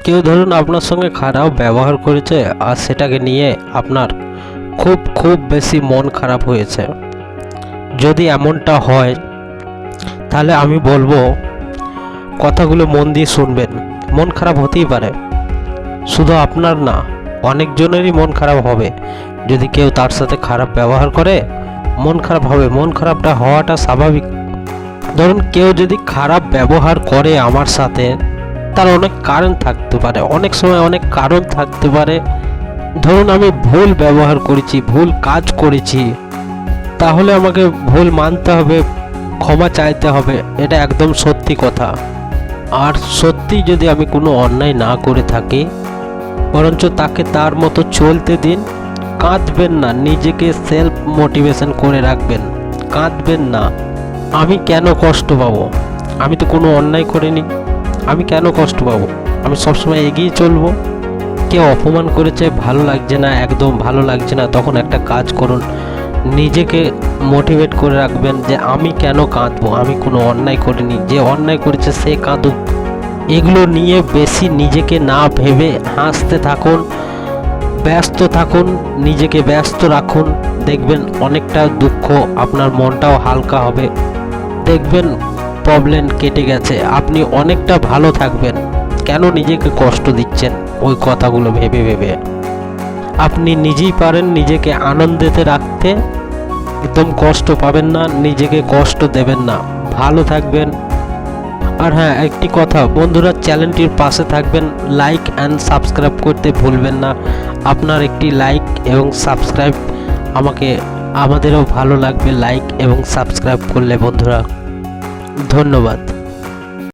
কেউ ধরুন আপনার সঙ্গে খারাপ ব্যবহার করেছে আর সেটাকে নিয়ে আপনার খুব খুব বেশি মন খারাপ হয়েছে। যদি এমনটা হয় তাহলে আমি বলবো কথাগুলো মন দিয়ে শুনবেন। মন খারাপ হতেই পারে, শুধু আপনার না, অনেকজনেরই মন খারাপ হবে। যদি কেউ তার সাথে খারাপ ব্যবহার করে মন খারাপ হবে, মন খারাপটা হওয়াটা স্বাভাবিক। ধরুন কেউ যদি খারাপ ব্যবহার করে আমার সাথে, তার অনেক কারণ থাকতে পারে, অনেক সময় অনেক কারণ থাকতে পারে। ধরুন আমি ভুল ব্যবহার করেছি, ভুল কাজ করেছি, তাহলে আমাকে ভুল মানতে হবে, ক্ষমা চাইতে হবে, এটা একদম সত্যি কথা। আর সত্যি যদি আমি কোনো অন্যায় না করে থাকি, বরঞ্চ তাকে তার মতো চলতে দিন। কাঁদবেন না, নিজেকে সেলফ মোটিভেশন করে রাখবেন, কাঁদবেন না। আমি কেন কষ্ট পাবো? আমি তো কোনো অন্যায় করিনি, আমি কেন কষ্ট পাবো? আমি সবসময় এগিয়ে চলবো। কেউ অপমান করেছে, ভালো লাগছে না, একদম ভালো লাগছে না, তখন একটা কাজ করুন, নিজেকে মোটিভেট করে রাখবেন যে আমি কেন কাঁদবো, আমি কোনো অন্যায় করিনি, যে অন্যায় করেছে সে কাঁদুক। এগুলো নিয়ে বেশি নিজেকে না ভেবে হাসতে থাকুন, ব্যস্ত থাকুন, নিজেকে ব্যস্ত রাখুন। দেখবেন অনেকটা দুঃখ, আপনার মনটাও হালকা হবে, দেখবেন প্রবলেম কেটে গেছে, আপনি অনেকটা ভালো থাকবেন। কেন নিজেকে কষ্ট দিচ্ছেন ওই কথাগুলো ভেবে ভেবে? আপনি নিজেই পারেন নিজেকে আনন্দেতে রাখতে, একদম কষ্ট পাবেন না, নিজেকে কষ্ট দেবেন না, ভালো থাকবেন। আর হ্যাঁ, একটি কথা বন্ধুরা, চ্যানেলটির পাশে থাকবেন, লাইক অ্যান্ড সাবস্ক্রাইব করতে ভুলবেন না। আপনার একটি লাইক এবং সাবস্ক্রাইব আমাদেরও ভালো লাগবে, লাইক এবং সাবস্ক্রাইব করলে বন্ধুরা। ধন্যবাদ।